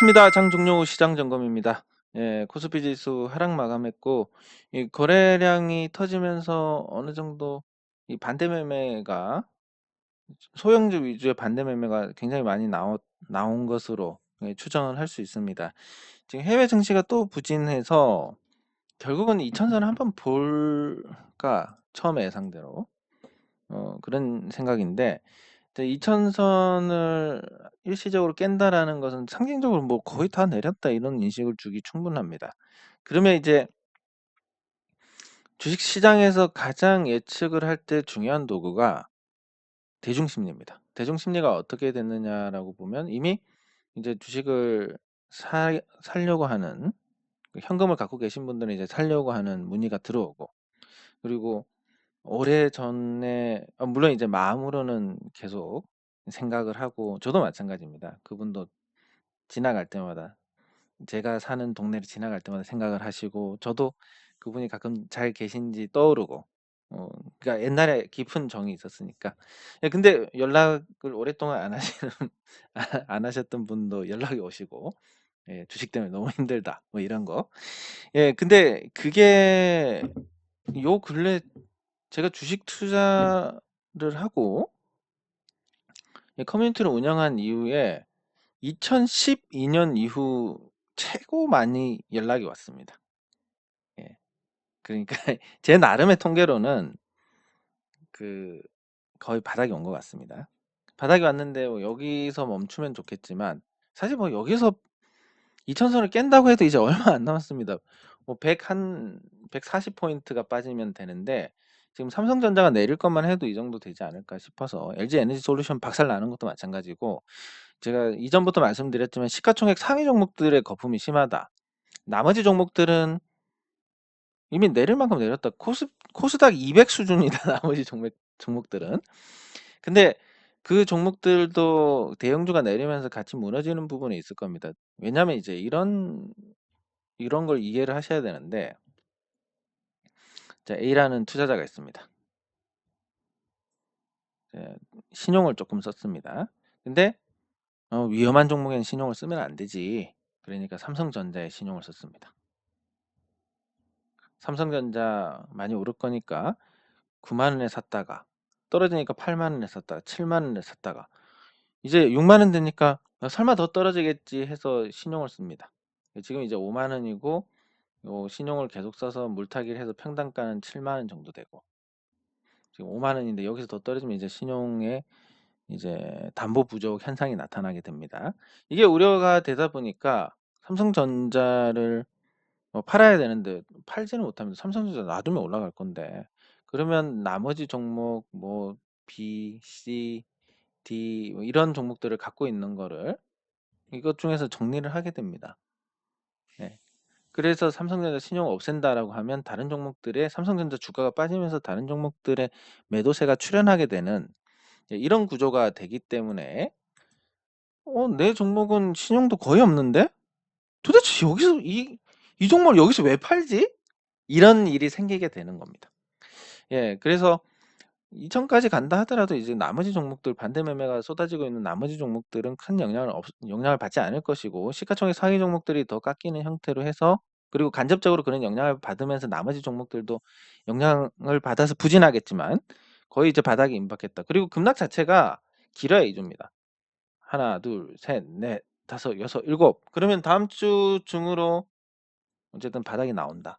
반갑습니다. 장종료 후 시장 점검입니다. 예, 코스피 지수 하락 마감했고, 이 거래량이 터지면서 어느 정도 이 반대 매매가 소형주 위주의 반대 매매가 굉장히 많이 나온 것으로 추정을 할 수 있습니다. 지금 해외 증시가 또 부진해서 결국은 2000선 한번 볼까 처음에 예상대로 그런 생각인데, 2000선을 일시적으로 깬다라는 것은 상징적으로 뭐 거의 다 내렸다 이런 인식을 주기 충분합니다. 그러면 이제 주식 시장에서 가장 예측을 할 때 중요한 도구가 대중심리입니다. 대중심리가 어떻게 됐느냐라고 보면 이미 이제 주식을 살려고 하는 현금을 갖고 계신 분들은 이제 살려고 하는 문의가 들어오고, 그리고 오래전에 물론 이제 마음으로는 계속 생각을 하고, 저도 마찬가지입니다. 그분도 지나갈 때마다 제가 사는 동네를 지나갈 때마다 생각을 하시고, 저도 그분이 가끔 잘 계신지 떠오르고, 그러니까 옛날에 깊은 정이 있었으니까. 예, 근데 연락을 오랫동안 안 하시는 안 하셨던 분도 연락이 오시고, 예, 주식 때문에 너무 힘들다 뭐 이런 거. 예, 근데 그게 요 근래 제가 주식 투자를 하고 커뮤니티를 운영한 이후에 2012년 이후 최고 많이 연락이 왔습니다. 예. 그러니까 제 나름의 통계로는 그 거의 바닥이 온 것 같습니다. 바닥이 왔는데 뭐 여기서 멈추면 좋겠지만, 사실 뭐 여기서 2000선을 깬다고 해도 이제 얼마 안 남았습니다. 뭐 140포인트가 빠지면 되는데, 지금 삼성전자가 내릴 것만 해도 이 정도 되지 않을까 싶어서, LG 에너지 솔루션 박살 나는 것도 마찬가지고, 제가 이전부터 말씀드렸지만 시가총액 상위 종목들의 거품이 심하다. 나머지 종목들은 이미 내릴 만큼 내렸다. 코스닥 200 수준이다. 나머지 종목들은. 근데 그 종목들도 대형주가 내리면서 같이 무너지는 부분이 있을 겁니다. 왜냐면 이제 이런 걸 이해를 하셔야 되는데, 자, A라는 투자자가 있습니다. 신용을 조금 썼습니다. 근데 위험한 종목에는 신용을 쓰면 안 되지. 그러니까 삼성전자에 신용을 썼습니다. 삼성전자 많이 오를 거니까 9만 원에 샀다가 떨어지니까 8만 원에 샀다가 7만 원에 샀다가 이제 6만 원 되니까 설마 더 떨어지겠지 해서 신용을 씁니다. 지금 이제 5만 원이고, 요 신용을 계속 써서 물타기를 해서 평단가는 7만 원 정도 되고, 지금 5만 원인데 여기서 더 떨어지면 이제 신용에 이제 담보 부족 현상이 나타나게 됩니다. 이게 우려가 되다 보니까 삼성전자를 팔아야 되는데 팔지는 못하면서, 삼성전자 놔두면 올라갈 건데, 그러면 나머지 종목 뭐 B, C, D 뭐 이런 종목들을 갖고 있는 거를 이것 중에서 정리를 하게 됩니다. 네. 그래서 삼성전자 신용 없앤다라고 하면 다른 종목들의 삼성전자 주가가 빠지면서 다른 종목들의 매도세가 출현하게 되는 이런 구조가 되기 때문에, 내 종목은 신용도 거의 없는데 도대체 여기서 이 종목을 여기서 왜 팔지? 이런 일이 생기게 되는 겁니다. 예, 그래서 2000까지 간다 하더라도 이제 나머지 종목들, 반대 매매가 쏟아지고 있는 나머지 종목들은 큰 영향을 받지 않을 것이고, 시가총액 상위 종목들이 더 깎이는 형태로 해서, 그리고 간접적으로 그런 영향을 받으면서 나머지 종목들도 영향을 받아서 부진하겠지만 거의 이제 바닥에 임박했다. 그리고 급락 자체가 길어야 2주입니다. 하나, 둘, 셋, 넷, 다섯, 여섯, 일곱. 그러면 다음 주 중으로 어쨌든 바닥이 나온다.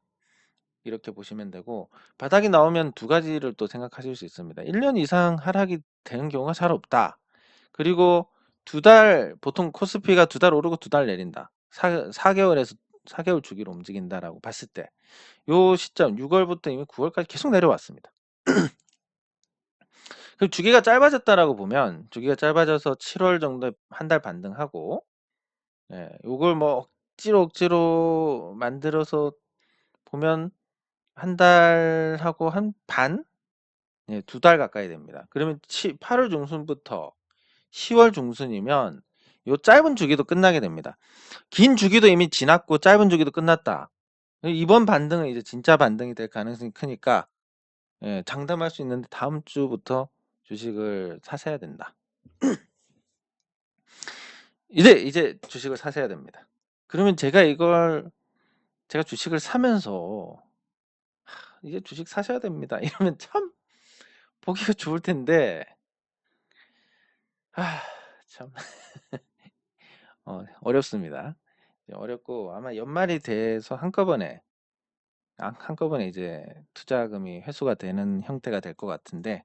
이렇게 보시면 되고, 바닥이 나오면 두 가지를 또 생각하실 수 있습니다. 1년 이상 하락이 되는 경우가 잘 없다. 그리고 보통 코스피가 2달 오르고 2달 내린다. 4개월 주기로 움직인다라고 봤을 때, 요 시점 6월부터 이미 9월까지 계속 내려왔습니다. 그럼 주기가 짧아졌다라고 보면, 주기가 짧아져서 7월 정도에 한 달 반등하고, 요걸 뭐 억지로 만들어서 보면 한 달하고 한 반? 2달 가까이 됩니다. 그러면 8월 중순부터 10월 중순이면 요 짧은 주기도 끝나게 됩니다. 긴 주기도 이미 지났고 짧은 주기도 끝났다. 이번 반등은 이제 진짜 반등이 될 가능성이 크니까, 장담할 수 있는데 다음 주부터 주식을 사셔야 된다. 이제 주식을 사셔야 됩니다. 그러면 제가 주식을 사면서 이제 주식 사셔야 됩니다. 이러면 참 보기가 좋을 텐데, 아, 참, 어렵습니다. 어렵고, 아마 연말이 돼서 한꺼번에 이제 투자금이 회수가 되는 형태가 될 것 같은데,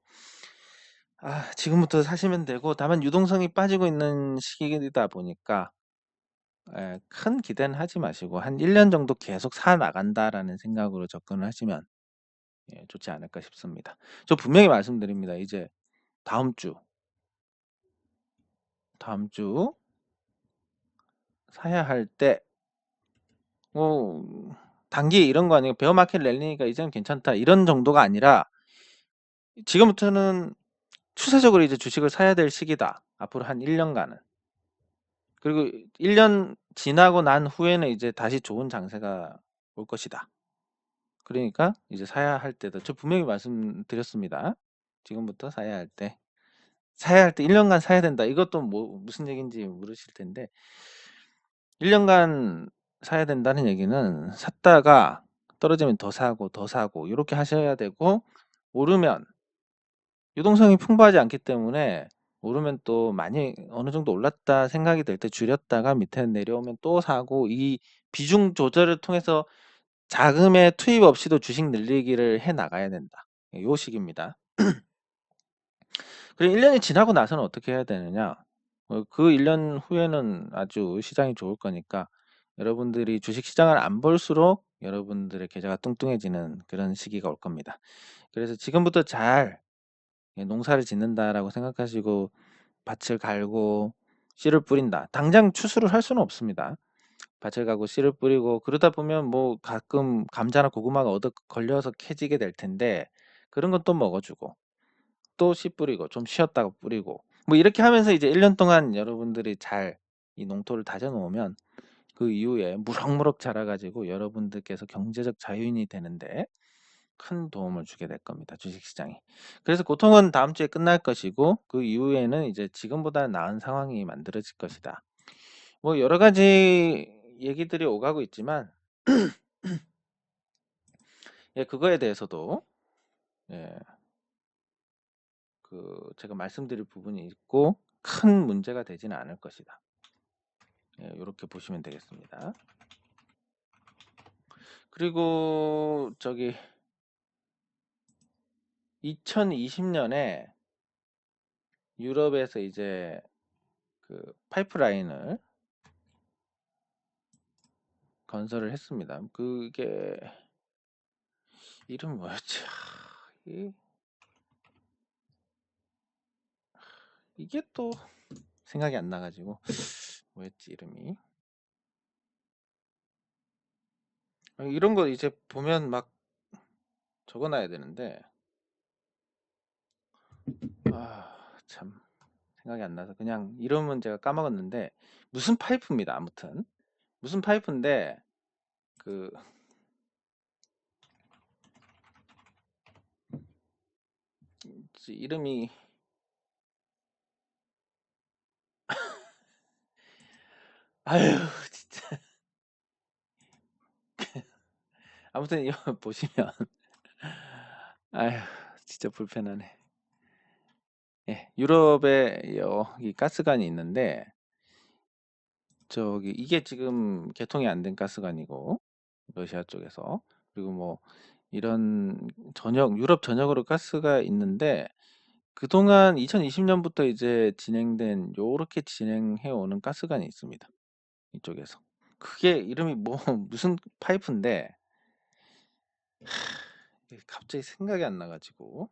지금부터 사시면 되고, 다만 유동성이 빠지고 있는 시기이다 보니까, 큰 기대는 하지 마시고, 한 1년 정도 계속 사 나간다라는 생각으로 접근을 하시면 좋지 않을까 싶습니다. 저 분명히 말씀드립니다. 이제 다음 주 사야 할 때, 뭐, 단기 이런 거 아니고 베어마켓 랠리니까 이제는 괜찮다. 이런 정도가 아니라, 지금부터는 추세적으로 이제 주식을 사야 될 시기다. 앞으로 한 1년간은. 그리고 1년 지나고 난 후에는 이제 다시 좋은 장세가 올 것이다. 그러니까 이제 사야 할 때도 저 분명히 말씀드렸습니다. 지금부터 사야 할 때 1년간 사야 된다. 이것도 뭐 무슨 얘기인지 물으실 텐데 1년간 사야 된다는 얘기는 샀다가 떨어지면 더 사고 더 사고 이렇게 하셔야 되고 오르면 유동성이 풍부하지 않기 때문에 오르면 또 많이 어느 정도 올랐다 생각이 될 때 줄였다가 밑에 내려오면 또 사고 이 비중 조절을 통해서 자금의 투입 없이도 주식 늘리기를 해 나가야 된다. 요 식입니다. 그리고 1년이 지나고 나서는 어떻게 해야 되느냐? 그 1년 후에는 아주 시장이 좋을 거니까 여러분들이 주식 시장을 안 볼수록 여러분들의 계좌가 뚱뚱해지는 그런 시기가 올 겁니다. 그래서 지금부터 잘 농사를 짓는다라고 생각하시고 밭을 갈고 씨를 뿌린다. 당장 추수를 할 수는 없습니다. 밭을 가고 씨를 뿌리고 그러다 보면 뭐 가끔 감자나 고구마가 얻어 걸려서 캐지게 될 텐데 그런 건 또 먹어주고 또 씨 뿌리고 좀 쉬었다가 뿌리고 뭐 이렇게 하면서 이제 1년 동안 여러분들이 잘 이 농토를 다져 놓으면 그 이후에 무럭무럭 자라가지고 여러분들께서 경제적 자유인이 되는데 큰 도움을 주게 될 겁니다. 주식시장이. 그래서 고통은 다음 주에 끝날 것이고 그 이후에는 이제 지금보다 나은 상황이 만들어질 것이다. 뭐 여러 가지 얘기들이 오가고 있지만 그거에 대해서도 예, 제가 말씀드릴 부분이 있고 큰 문제가 되지는 않을 것이다. 이렇게 보시면 되겠습니다. 그리고 2020년에 유럽에서 이제 그 파이프라인을 건설을 했습니다. 그게 이름 뭐였지? 이게 또 생각이 안 나가지고 뭐였지 이름이? 이런 거 이제 보면 막 적어놔야 되는데 참 생각이 안 나서 그냥 이름은 제가 까먹었는데 무슨 파이프입니다. 아무튼 무슨 파이프인데 그 이름이 아유 진짜 아무튼 이거 보시면 아유 진짜 불편하네. 유럽에 여기 가스관이 있는데 이게 지금 개통이 안 된 가스관이고 러시아 쪽에서 그리고 뭐 이런 유럽 전역으로 가스가 있는데 그동안 2020년부터 이제 진행된 요렇게 진행해 오는 가스관이 있습니다. 이쪽에서. 그게 이름이 뭐 무슨 파이프인데 갑자기 생각이 안 나가지고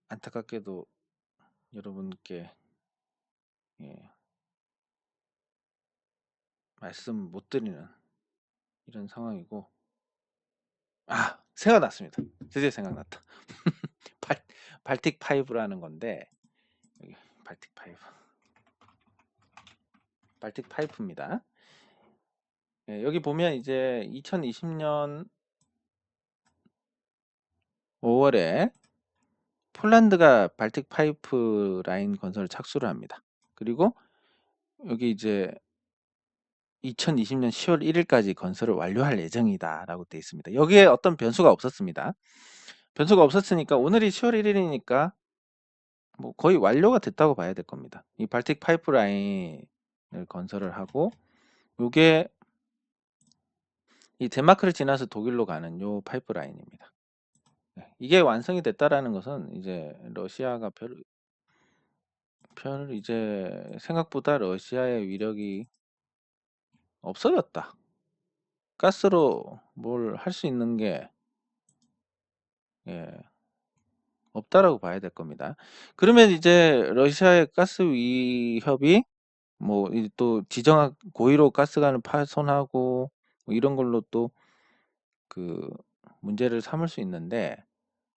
안타깝게도 여러분께 말씀 못 드리는 이런 상황이고 생각났습니다. 드디어 생각났다. 발틱 파이브라는 건데 여기 발틱 파이프입니다. 여기 보면 이제 2020년 5월에 폴란드가 발틱 파이프 라인 건설을 착수를 합니다. 그리고 여기 이제 2020년 10월 1일까지 건설을 완료할 예정이다라고 돼 있습니다. 여기에 어떤 변수가 없었습니다. 변수가 없었으니까 오늘이 10월 1일이니까 뭐 거의 완료가 됐다고 봐야 될 겁니다. 이 발틱 파이프라인을 건설을 하고 요게 이 덴마크를 지나서 독일로 가는 요 파이프라인입니다. 네, 이게 완성이 됐다라는 것은 이제 러시아가 별 이제 생각보다 러시아의 위력이 없어졌다. 가스로 뭘 할 수 있는 게 예, 없다라고 봐야 될 겁니다. 그러면 이제 러시아의 가스 위협이 뭐 또 지정학 고의로 가스관을 파손하고 뭐 이런 걸로 또 그 문제를 삼을 수 있는데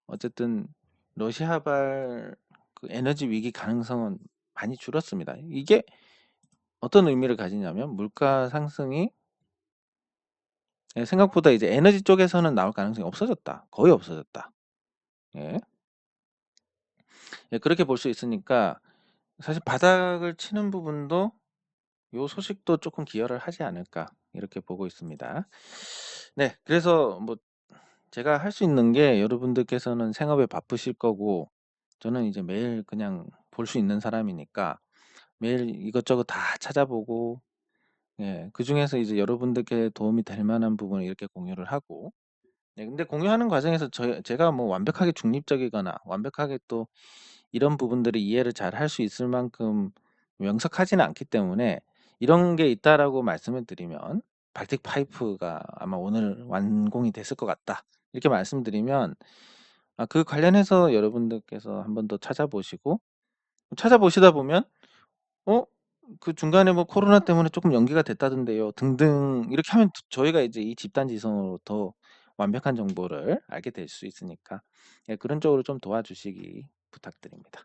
어쨌든 러시아발 그 에너지 위기 가능성은 많이 줄었습니다. 이게 어떤 의미를 가지냐면 물가 상승이 생각보다 이제 에너지 쪽에서는 나올 가능성이 없어졌다. 거의 없어졌다. 예. 예, 그렇게 볼 수 있으니까 사실 바닥을 치는 부분도 요 소식도 조금 기여를 하지 않을까 이렇게 보고 있습니다. 네, 그래서 뭐 제가 할 수 있는 게 여러분들께서는 생업에 바쁘실 거고 저는 이제 매일 그냥 볼 수 있는 사람이니까 매일 이것저것 다 찾아보고 예, 그중에서 이제 여러분들께 도움이 될 만한 부분을 이렇게 공유를 하고 네, 근데 공유하는 과정에서 제가 뭐 완벽하게 중립적이거나 완벽하게 또 이런 부분들을 이해를 잘 할 수 있을 만큼 명석하지는 않기 때문에 이런 게 있다라고 말씀을 드리면 발틱 파이프가 아마 오늘 완공이 됐을 것 같다. 이렇게 말씀드리면 그 관련해서 여러분들께서 한번 더 찾아보시다 보면 어? 그 중간에 뭐 코로나 때문에 조금 연기가 됐다던데요. 등등 이렇게 하면 저희가 이제 이 집단 지성으로 더 완벽한 정보를 알게 될 수 있으니까 예, 그런 쪽으로 좀 도와주시기 부탁드립니다.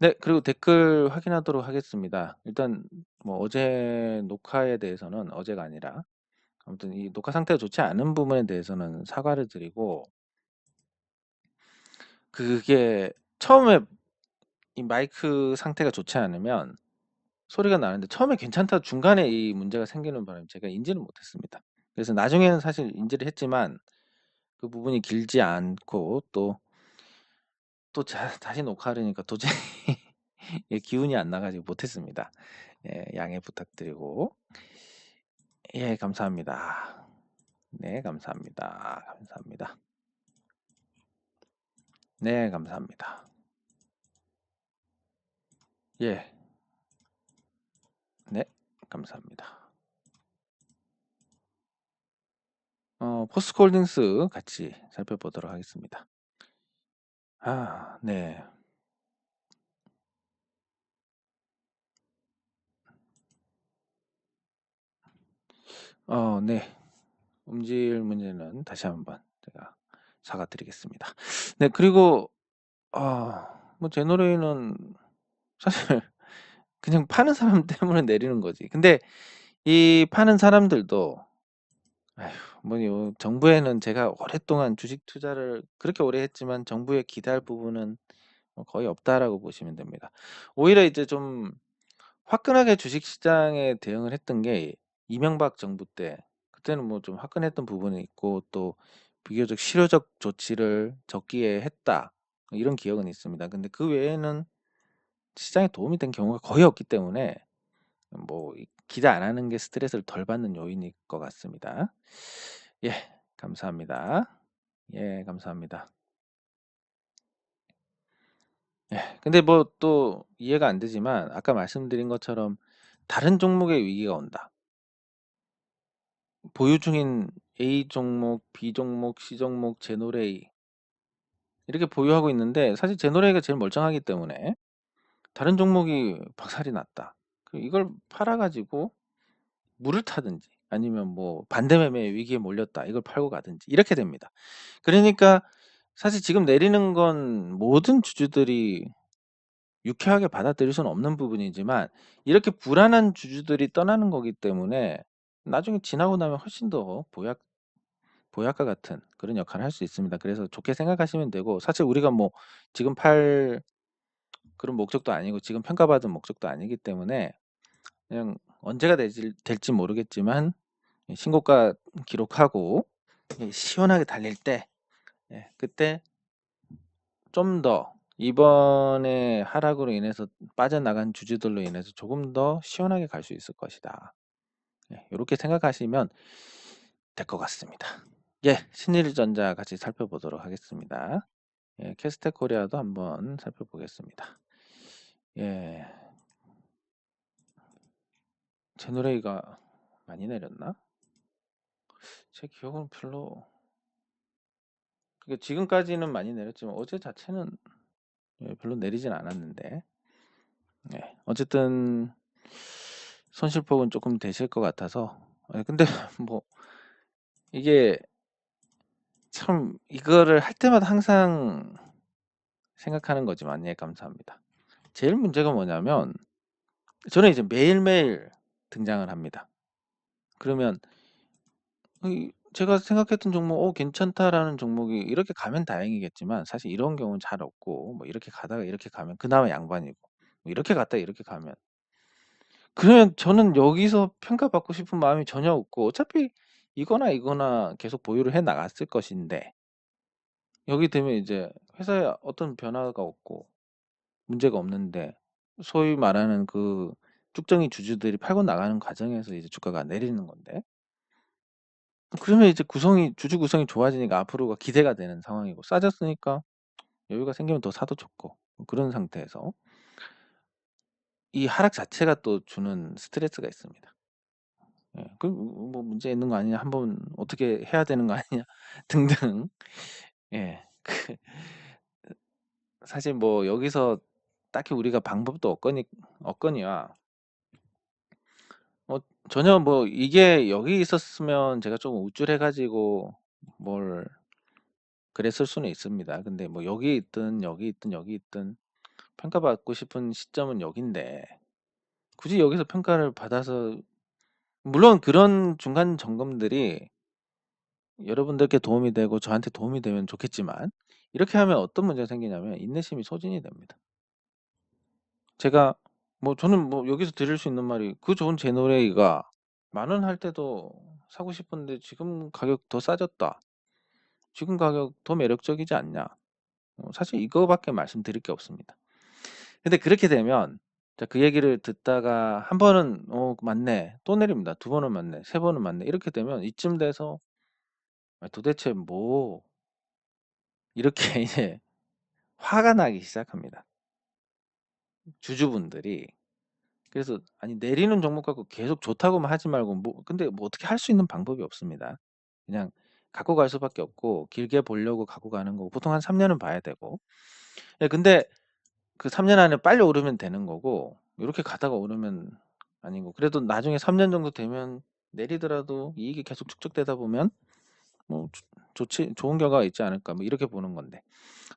네, 그리고 댓글 확인하도록 하겠습니다. 일단 뭐 어제 녹화에 대해서는 어제가 아니라 아무튼 이 녹화 상태가 좋지 않은 부분에 대해서는 사과를 드리고 그게 처음에 이 마이크 상태가 좋지 않으면 소리가 나는데 처음에 괜찮다 중간에 이 문제가 생기는 바람에 제가 인지를 못했습니다. 그래서 나중에는 사실 인지를 했지만 그 부분이 길지 않고 또 다시 녹화하려니까 도저히 예, 기운이 안 나가지고 못했습니다. 예, 양해 부탁드리고 예, 감사합니다. 네, 감사합니다. 감사합니다. 네, 감사합니다. 예, 네, 감사합니다. 포스코홀딩스 같이 살펴보도록 하겠습니다. 네. 네. 음질 문제는 다시 한번 제가 사과드리겠습니다. 네, 그리고 뭐 제 노래는 사실 그냥 파는 사람 때문에 내리는 거지. 근데 이 파는 사람들도 아휴, 뭐요 정부에는 제가 오랫동안 주식 투자를 그렇게 오래 했지만 정부에 기대할 부분은 뭐 거의 없다라고 보시면 됩니다. 오히려 이제 좀 화끈하게 주식 시장에 대응을 했던 게 이명박 정부 때 그때는 뭐 좀 화끈했던 부분이 있고 또 비교적 실효적 조치를 적기에 했다 이런 기억은 있습니다. 근데 그 외에는 시장에 도움이 된 경우가 거의 없기 때문에 뭐 기대 안 하는 게 스트레스를 덜 받는 요인일 것 같습니다. 예, 감사합니다. 예, 감사합니다. 예, 근데 뭐 또 이해가 안 되지만 아까 말씀드린 것처럼 다른 종목의 위기가 온다. 보유 중인 A 종목, B 종목, C 종목, 제노레이 이렇게 보유하고 있는데 사실 제노레이가 제일 멀쩡하기 때문에 다른 종목이 박살이 났다. 이걸 팔아가지고 물을 타든지 아니면 뭐 반대 매매 위기에 몰렸다. 이걸 팔고 가든지 이렇게 됩니다. 그러니까 사실 지금 내리는 건 모든 주주들이 유쾌하게 받아들일 수는 없는 부분이지만 이렇게 불안한 주주들이 떠나는 거기 때문에 나중에 지나고 나면 훨씬 더 보약과 같은 그런 역할을 할 수 있습니다. 그래서 좋게 생각하시면 되고 사실 우리가 뭐 지금 팔 그런 목적도 아니고 지금 평가받은 목적도 아니기 때문에 그냥 언제가 될지 모르겠지만 신고가 기록하고 시원하게 달릴 때 그때 좀 더 이번에 하락으로 인해서 빠져나간 주주들로 인해서 조금 더 시원하게 갈 수 있을 것이다. 이렇게 생각하시면 될 것 같습니다. 신일전자 같이 살펴보도록 하겠습니다. 캐스텍 코리아도 한번 살펴보겠습니다. 제노레이가 많이 내렸나? 제 기억은 별로 지금까지는 많이 내렸지만 어제 자체는 별로 내리진 않았는데 어쨌든 손실폭은 조금 되실 것 같아서 근데 뭐 이게 참 이거를 할 때마다 항상 생각하는 거지만 감사합니다. 제일 문제가 뭐냐면 저는 이제 매일매일 등장을 합니다. 그러면 제가 생각했던 종목 괜찮다라는 종목이 이렇게 가면 다행이겠지만 사실 이런 경우는 잘 없고 뭐 이렇게 가다가 이렇게 가면 그나마 양반이고 뭐 이렇게 갔다가 이렇게 가면 그러면 저는 여기서 평가받고 싶은 마음이 전혀 없고 어차피 이거나 계속 보유를 해 나갔을 것인데 여기 되면 이제 회사에 어떤 변화가 없고 문제가 없는데 소위 말하는 그 쭉정이 주주들이 팔고 나가는 과정에서 이제 주가가 내리는 건데 그러면 이제 주주 구성이 좋아지니까 앞으로가 기대가 되는 상황이고 싸졌으니까 여유가 생기면 더 사도 좋고 뭐 그런 상태에서 이 하락 자체가 또 주는 스트레스가 있습니다. 뭐 문제 있는 거 아니냐, 한번 어떻게 해야 되는 거 아니냐 등등. 그 사실 뭐 여기서 딱히 우리가 방법도 없거니와 전혀 뭐 이게 여기 있었으면 제가 좀 우쭐해가지고 뭘 그랬을 수는 있습니다. 근데 뭐 여기 있든 여기 있든 평가받고 싶은 시점은 여긴데 굳이 여기서 평가를 받아서 물론 그런 중간 점검들이 여러분들께 도움이 되고 저한테 도움이 되면 좋겠지만 이렇게 하면 어떤 문제가 생기냐면 인내심이 소진이 됩니다. 제가 저는 여기서 드릴 수 있는 말이 그 좋은 제노레이가 10,000원 할 때도 사고 싶은데 지금 가격 더 싸졌다. 지금 가격 더 매력적이지 않냐. 사실 이거밖에 말씀드릴 게 없습니다. 근데 그렇게 되면 그 얘기를 듣다가 한 번은 맞네 또 내립니다. 두 번은 맞네 세 번은 맞네 이렇게 되면 이쯤 돼서 도대체 뭐 이렇게 이제 화가 나기 시작합니다. 주주분들이. 그래서 아니 내리는 종목 갖고 계속 좋다고만 하지 말고 근데 어떻게 할 수 있는 방법이 없습니다. 그냥 갖고 갈 수밖에 없고 길게 보려고 갖고 가는 거고 보통 한 3년은 봐야 되고 근데 그 3년 안에 빨리 오르면 되는 거고 이렇게 가다가 오르면 아니고 그래도 나중에 3년 정도 되면 내리더라도 이익이 계속 축적되다 보면 뭐 좋은 결과가 있지 않을까 뭐 이렇게 보는 건데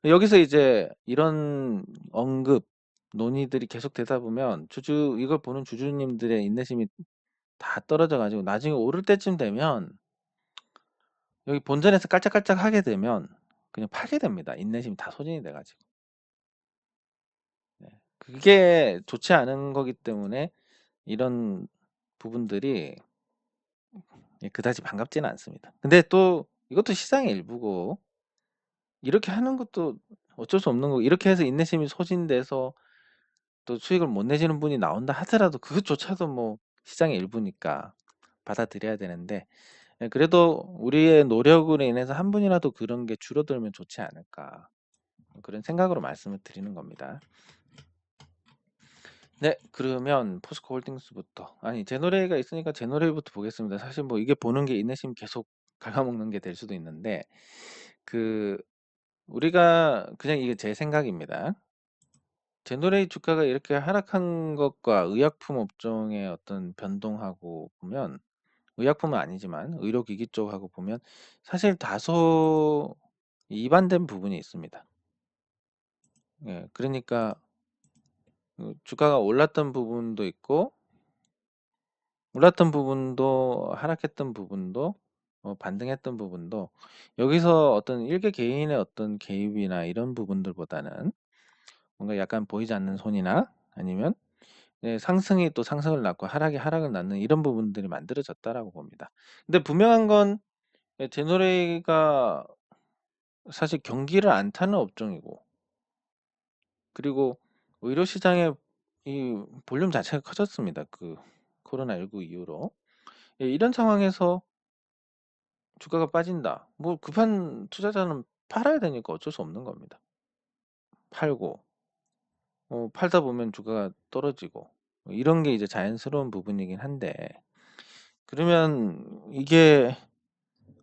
여기서 이제 이런 언급 논의들이 계속 되다 보면 이걸 보는 주주님들의 인내심이 다 떨어져 가지고 나중에 오를 때쯤 되면 여기 본전에서 깔짝깔짝 하게 되면 그냥 팔게 됩니다. 인내심이 다 소진이 돼 가지고. 그게 좋지 않은 거기 때문에 이런 부분들이 그다지 반갑지는 않습니다. 근데 또 이것도 시장의 일부고 이렇게 하는 것도 어쩔 수 없는 거고 이렇게 해서 인내심이 소진돼서 또 수익을 못 내시는 분이 나온다 하더라도 그것조차도 뭐 시장의 일부니까 받아들여야 되는데 그래도 우리의 노력으로 인해서 한 분이라도 그런 게 줄어들면 좋지 않을까 그런 생각으로 말씀을 드리는 겁니다. 네, 그러면 포스코홀딩스부터 제노레이가 있으니까 제노레이부터 보겠습니다. 사실 뭐 이게 보는 게 인내심 계속 갉아먹는 게 될 수도 있는데 우리가 그냥 이게 제 생각입니다. 제노레이 주가가 이렇게 하락한 것과 의약품 업종의 어떤 변동하고 보면 의약품은 아니지만 의료기기 쪽하고 보면 사실 다소 이반된 부분이 있습니다. 그러니까 주가가 올랐던 부분도 있고 올랐던 부분도 하락했던 부분도 반등했던 부분도 여기서 어떤 일개 개인의 어떤 개입이나 이런 부분들보다는 뭔가 약간 보이지 않는 손이나 아니면 상승이 또 상승을 낳고 하락이 하락을 낳는 이런 부분들이 만들어졌다라고 봅니다. 근데 분명한 건 제너레이가 사실 경기를 안 타는 업종이고, 그리고 의료 시장의 이 볼륨 자체가 커졌습니다. 그 코로나19 이후로. 이런 상황에서 주가가 빠진다. 뭐 급한 투자자는 팔아야 되니까 어쩔 수 없는 겁니다. 팔고 팔다 보면 주가가 떨어지고 이런 게 이제 자연스러운 부분이긴 한데, 그러면 이게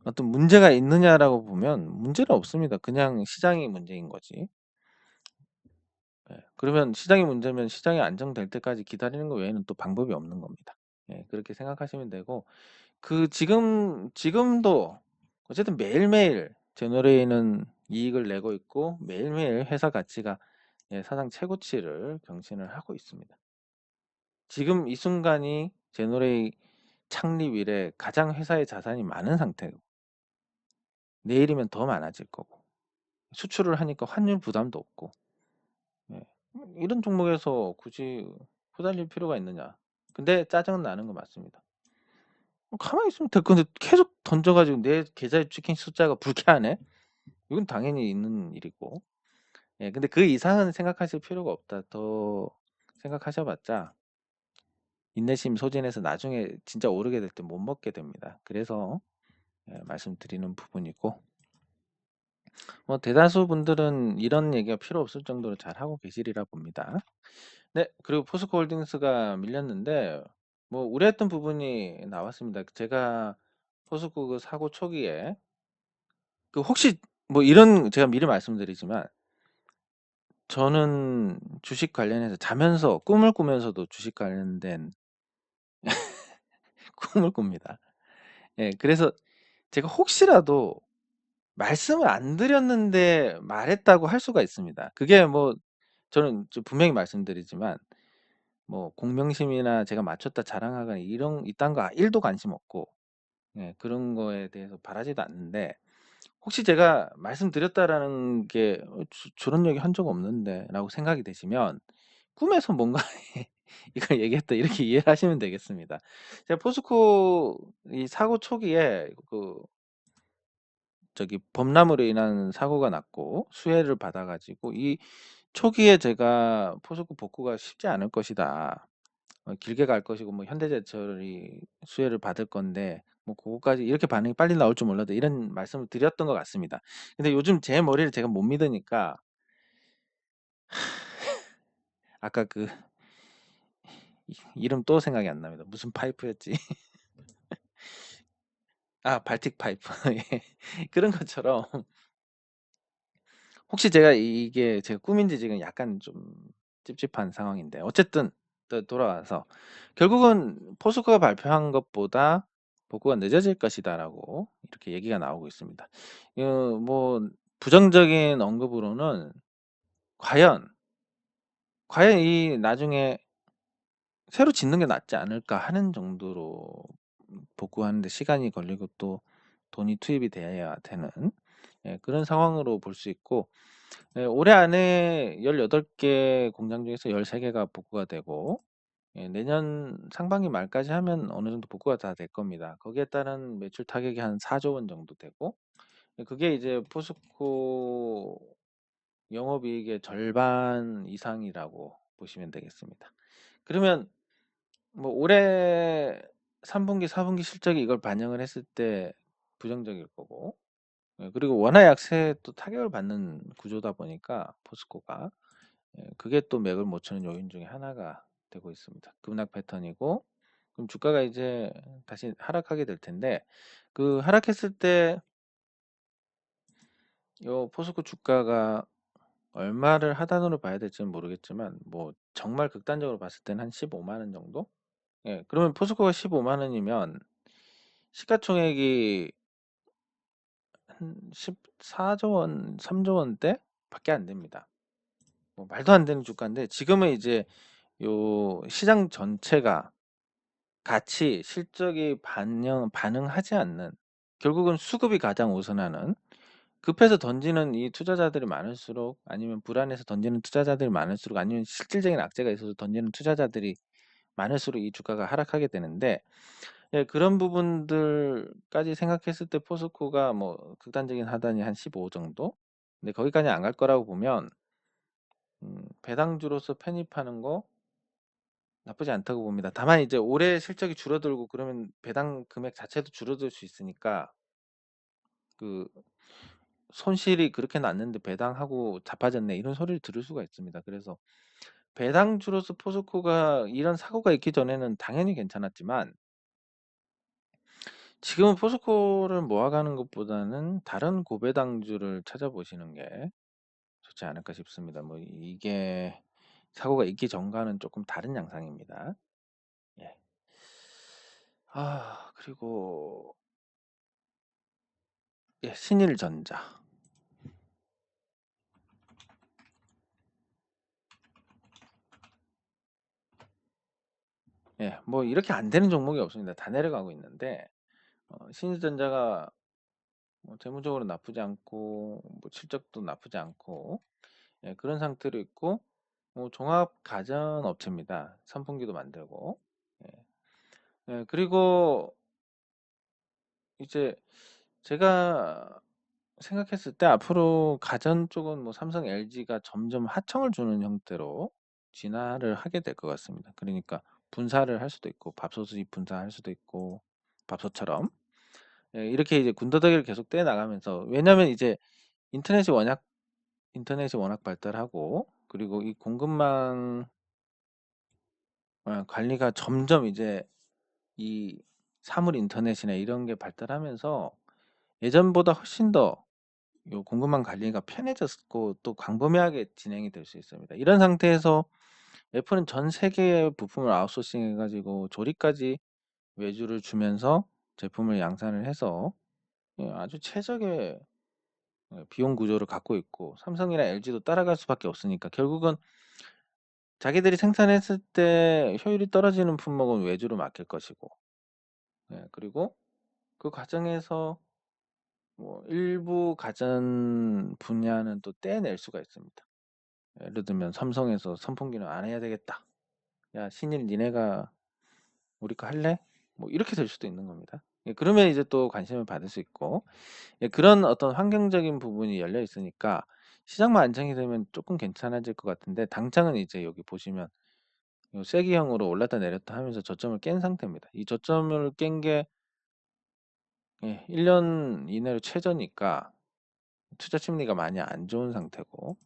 어떤 문제가 있느냐라고 보면 문제는 없습니다. 그냥 시장이 문제인 거지. 그러면 시장이 문제면 시장이 안정될 때까지 기다리는 거 외에는 또 방법이 없는 겁니다. 그렇게 생각하시면 되고, 지금도 어쨌든 매일매일 제너레이는 이익을 내고 있고 매일매일 회사 가치가 사상 최고치를 경신을 하고 있습니다. 지금 이 순간이 제너레이 창립 이래 가장 회사의 자산이 많은 상태고, 내일이면 더 많아질 거고, 수출을 하니까 환율 부담도 없고, 이런 종목에서 굳이 후달릴 필요가 있느냐. 근데 짜증은 나는 거 맞습니다. 가만히 있으면 될 건데 계속 던져가지고 내 계좌에 찍힌 숫자가 불쾌하네? 이건 당연히 있는 일이고. 근데 그 이상은 생각하실 필요가 없다. 더 생각하셔봤자 인내심 소진해서 나중에 진짜 오르게 될 때 못 먹게 됩니다. 그래서 말씀드리는 부분이고, 대다수 분들은 이런 얘기가 필요 없을 정도로 잘 하고 계시리라 봅니다. 네, 그리고 포스코홀딩스가 밀렸는데 뭐 우려했던 부분이 나왔습니다. 제가 포스코 그 사고 초기에 그 혹시 뭐 이런, 제가 미리 말씀드리지만 저는 주식 관련해서 자면서 꿈을 꾸면서도 주식 관련된 꿈을 꿉니다. 그래서 제가 혹시라도 말씀을 안 드렸는데 말했다고 할 수가 있습니다. 그게 뭐 저는 좀 분명히 말씀드리지만 뭐 공명심이나 제가 맞췄다 자랑하거나 이런 이딴 거 1도 관심 없고, 그런 거에 대해서 바라지도 않는데, 혹시 제가 말씀드렸다라는 게 저런 얘기 한 적 없는데 라고 생각이 되시면 꿈에서 뭔가 이걸 얘기했다 이렇게 이해를 하시면 되겠습니다. 제가 포스코 이 사고 초기에 그 저기 범람으로 인한 사고가 났고 수혜를 받아가지고, 이 초기에 제가 포스코 복구가 쉽지 않을 것이다. 길게 갈 것이고 뭐 현대제철이 수혜를 받을 건데 뭐 그거까지 이렇게 반응이 빨리 나올 줄 몰라도 이런 말씀을 드렸던 것 같습니다. 근데 요즘 제 머리를 제가 못 믿으니까 아까 그 이름 또 생각이 안 납니다. 무슨 파이프였지? 아, 발틱 파이프. 그런 것처럼 혹시 제가 이게 제가 꿈인지 지금 약간 좀 찝찝한 상황인데, 어쨌든 또 돌아와서 결국은 포스코가 발표한 것보다 복구가 늦어질 것이다라고 이렇게 얘기가 나오고 있습니다. 뭐 부정적인 언급으로는 과연 이 나중에 새로 짓는 게 낫지 않을까 하는 정도로 복구하는데 시간이 걸리고 또 돈이 투입이 돼야 되는 그런 상황으로 볼 수 있고, 올해 안에 18개 공장 중에서 13개가 복구가 되고, 내년 상반기 말까지 하면 어느 정도 복구가 다 될 겁니다. 거기에 따른 매출 타격이 한 4조 원 정도 되고, 그게 이제 포스코 영업이익의 절반 이상이라고 보시면 되겠습니다. 그러면 뭐 올해 3분기, 4분기 실적이 이걸 반영을 했을 때 부정적일 거고, 그리고 원화 약세에 또 타격을 받는 구조다 보니까 포스코가 그게 또 맥을 못 추는 요인 중에 하나가 되고 있습니다. 급락 패턴이고, 그럼 주가가 이제 다시 하락하게 될 텐데, 그 하락했을 때 요 포스코 주가가 얼마를 하단으로 봐야 될지는 모르겠지만 뭐 정말 극단적으로 봤을 때는 한 15만 원 정도? 그러면 포스코가 15만 원이면 시가총액이 한 14조 원, 3조 원대 밖에 안 됩니다. 뭐 말도 안 되는 주가인데, 지금은 이제 요 시장 전체가 가치, 실적이 반응하지 않는, 결국은 수급이 가장 우선하는 급해서 던지는 이 투자자들이 많을수록 아니면 불안해서 던지는 투자자들이 많을수록 아니면 실질적인 악재가 있어서 던지는 투자자들이 많을수록 이 주가가 하락하게 되는데 예 그런 부분들까지 생각했을 때 포스코가 뭐 극단적인 하단이 한 15 정도? 근데 거기까지 안 갈 거라고 보면 배당주로서 편입하는 거 나쁘지 않다고 봅니다. 다만 이제 올해 실적이 줄어들고 그러면 배당 금액 자체도 줄어들 수 있으니까 그 손실이 그렇게 났는데 배당하고 자빠졌네 이런 소리를 들을 수가 있습니다. 그래서 배당주로서 포스코가 이런 사고가 있기 전에는 당연히 괜찮았지만 지금은 포스코를 모아가는 것보다는 다른 고배당주를 찾아보시는 게 좋지 않을까 싶습니다. 뭐 이게 사고가 있기 전과는 조금 다른 양상입니다. 예. 그리고 예, 신일전자. 예, 뭐 이렇게 안 되는 종목이 없습니다. 다 내려가고 있는데 신일전자가 뭐 재무적으로 나쁘지 않고 뭐 실적도 나쁘지 않고 예, 그런 상태로 있고 종합 가전 업체입니다. 선풍기도 만들고 예. 예, 그리고 이제 제가 생각했을 때 앞으로 가전 쪽은 뭐 삼성, LG가 점점 하청을 주는 형태로 진화를 하게 될 것 같습니다. 그러니까 분사를 할 수도 있고 밥솥이 분사할 수도 있고 밥솥처럼 예, 이렇게 이제 군더더기를 계속 떼 나가면서 왜냐하면 이제 인터넷이 워낙 인터넷이 워낙 발달하고 그리고 이 공급망 관리가 점점 이제 이 사물 인터넷이나 이런 게 발달하면서 예전보다 훨씬 더 요 공급망 관리가 편해졌고 또 광범위하게 진행이 될 수 있습니다. 이런 상태에서 애플은 전 세계의 부품을 아웃소싱 해가지고 조립까지 외주를 주면서 제품을 양산을 해서 예, 아주 최적의 비용 구조를 갖고 있고 삼성이나 LG도 따라갈 수밖에 없으니까 결국은 자기들이 생산했을 때 효율이 떨어지는 품목은 외주로 맡길 것이고 예, 그리고 그 과정에서 뭐 일부 가전 분야는 또 떼낼 수가 있습니다. 예를 들면 삼성에서 선풍기는 안 해야 되겠다. 야, 신일 니네가 우리 거 할래? 뭐 이렇게 될 수도 있는 겁니다. 예, 그러면 이제 또 관심을 받을 수 있고 예, 그런 어떤 환경적인 부분이 열려 있으니까 시장만 안정이 되면 조금 괜찮아질 것 같은데 당장은 이제 여기 보시면 요 세기형으로 올랐다 내렸다 하면서 저점을 깬 상태입니다. 이 저점을 깬 게 예, 1년 이내로 최저니까 투자 심리가 많이 안 좋은 상태고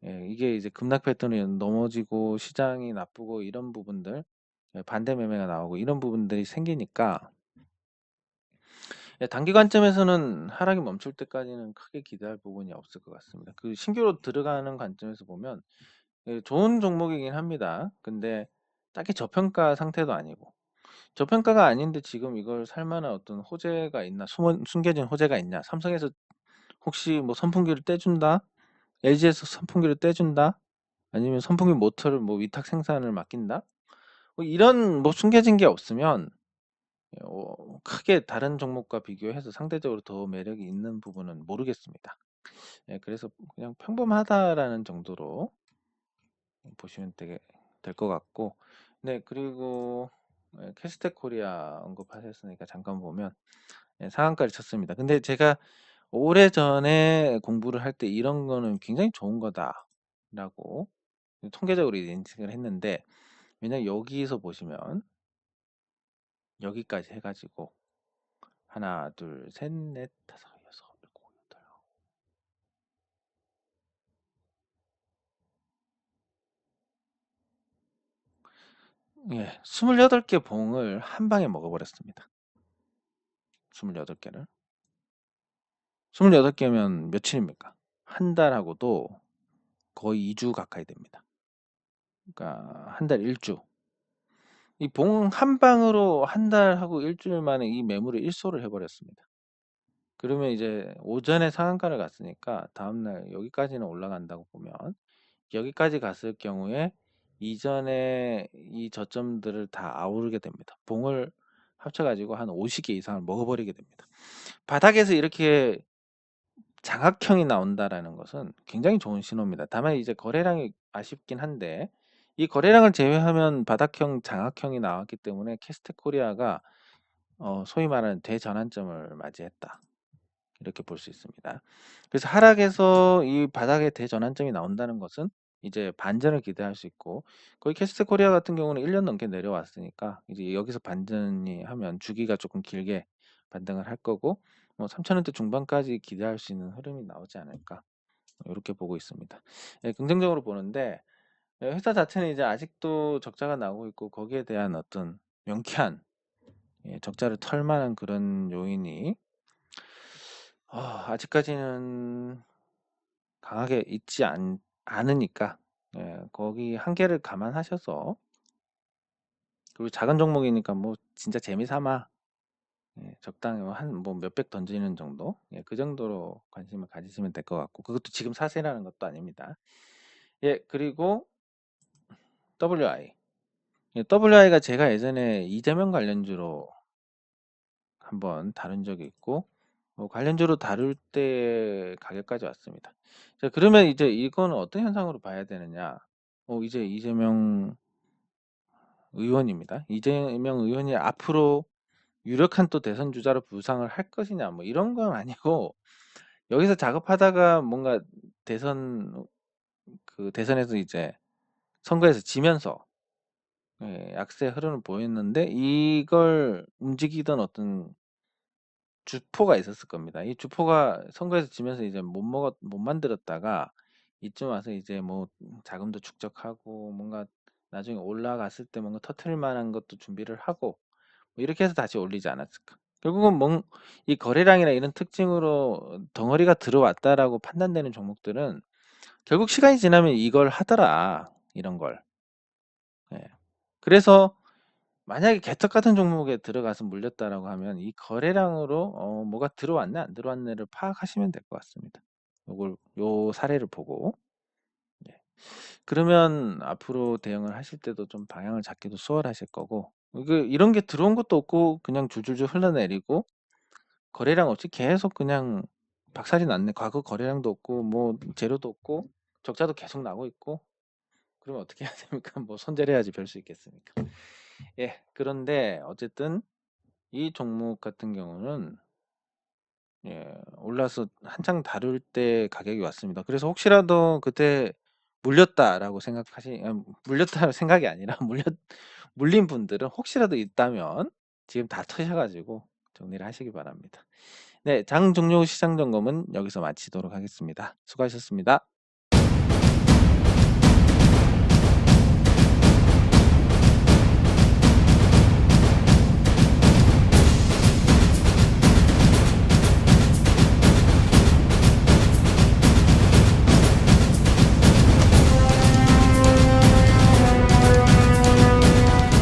예, 이게 이제 급락 패턴이 넘어지고 시장이 나쁘고 이런 부분들 예, 반대 매매가 나오고 이런 부분들이 생기니까 예, 단기 관점에서는 하락이 멈출 때까지는 크게 기대할 부분이 없을 것 같습니다. 그 신규로 들어가는 관점에서 보면 예, 좋은 종목이긴 합니다. 근데 딱히 저평가 상태도 아니고 저평가가 아닌데 지금 이걸 살 만한 어떤 호재가 있나 숨겨진 호재가 있냐 삼성에서 혹시 뭐 선풍기를 떼준다 LG에서 선풍기를 떼준다 아니면 선풍기 모터를 뭐 위탁 생산을 맡긴다 뭐 이런 뭐 숨겨진 게 없으면 크게 다른 종목과 비교해서 상대적으로 더 매력이 있는 부분은 모르겠습니다. 예, 그래서 그냥 평범하다라는 정도로 보시면 되게 될 것 같고 네 그리고 예, 캐스텍 코리아 언급하셨으니까 잠깐 보면 예, 상한가를 쳤습니다. 근데 제가 오래전에 공부를 할 때 이런 거는 굉장히 좋은 거다라고 통계적으로 인식을 했는데 왜냐면 여기서 보시면 여기까지 해가지고 하나 둘 셋 넷 다섯 여섯 일곱 여덟 예, 28개 봉을 한 방에 먹어버렸습니다. 28개를. 28개면 며칠입니까? 한 달하고도 거의 2주 가까이 됩니다. 그러니까 한 달 1주. 이 봉 한 방으로 한 달하고 일주일 만에 이 매물을 일소를 해버렸습니다. 그러면 이제 오전에 상한가를 갔으니까 다음날 여기까지는 올라간다고 보면 여기까지 갔을 경우에 이전에 이 저점들을 다 아우르게 됩니다. 봉을 합쳐가지고 한 50개 이상을 먹어버리게 됩니다. 바닥에서 이렇게 장악형이 나온다라는 것은 굉장히 좋은 신호입니다. 다만 이제 거래량이 아쉽긴 한데 이 거래량을 제외하면 바닥형, 장악형이 나왔기 때문에 캐스트 코리아가 소위 말하는 대전환점을 맞이했다. 이렇게 볼 수 있습니다. 그래서 하락에서 이 바닥에 대전환점이 나온다는 것은 이제 반전을 기대할 수 있고 거의 캐스트 코리아 같은 경우는 1년 넘게 내려왔으니까 이제 여기서 반전이 하면 주기가 조금 길게 반등을 할 거고 뭐 3,000원대 중반까지 기대할 수 있는 흐름이 나오지 않을까 이렇게 보고 있습니다. 예, 긍정적으로 보는데 회사 자체는 이제 아직도 적자가 나오고 있고 거기에 대한 어떤 명쾌한 적자를 털 만한 그런 요인이 아직까지는 강하게 있지 않으니까 거기 한계를 감안하셔서 그리고 작은 종목이니까 뭐 진짜 재미삼아 적당히 한 뭐 몇백 던지는 정도 그 정도로 관심을 가지시면 될 것 같고 그것도 지금 사세라는 것도 아닙니다. 그리고 WI WI가 제가 예전에 이재명 관련주로 한번 다룬 적이 있고 관련주로 다룰 때 가격까지 왔습니다. 자, 그러면 이제 이거는 어떤 현상으로 봐야 되느냐? 이제 이재명 의원입니다. 이재명 의원이 앞으로 유력한 또 대선 주자로 부상을 할 것이냐, 뭐 이런 건 아니고 여기서 작업하다가 뭔가 대선 대선에서 이제 선거에서 지면서 약세 흐름을 보였는데 이걸 움직이던 어떤 주포가 있었을 겁니다. 이 주포가 선거에서 지면서 이제 못 만들었다가 이쯤 와서 이제 뭐 자금도 축적하고 뭔가 나중에 올라갔을 때 뭔가 터트릴 만한 것도 준비를 하고 뭐 이렇게 해서 다시 올리지 않았을까. 결국은 이 거래량이나 이런 특징으로 덩어리가 들어왔다라고 판단되는 종목들은 결국 시간이 지나면 이걸 하더라. 이런 걸. 예. 그래서 만약에 개떡 같은 종목에 들어가서 물렸다라고 하면 이 거래량으로 뭐가 들어왔네 안 들어왔네를 파악하시면 될 것 같습니다. 요 사례를 보고 예. 그러면 앞으로 대응을 하실 때도 좀 방향을 잡기도 수월하실 거고 이런 게 들어온 것도 없고 그냥 줄줄줄 흘러내리고 거래량 없이 계속 그냥 박살이 났네. 과거 거래량도 없고 뭐 재료도 없고 적자도 계속 나고 있고 그러면 어떻게 해야 됩니까? 뭐 손절해야지 별 수 있겠습니까? 그런데 어쨌든 이 종목 같은 경우는 올라서 한창 다룰 때 가격이 왔습니다. 그래서 혹시라도 그때 물렸다라고 물렸다는 생각이 아니라 물린 분들은 혹시라도 있다면 지금 다 터셔가지고 정리를 하시기 바랍니다. 네, 장 종료 시장 점검은 여기서 마치도록 하겠습니다. 수고하셨습니다.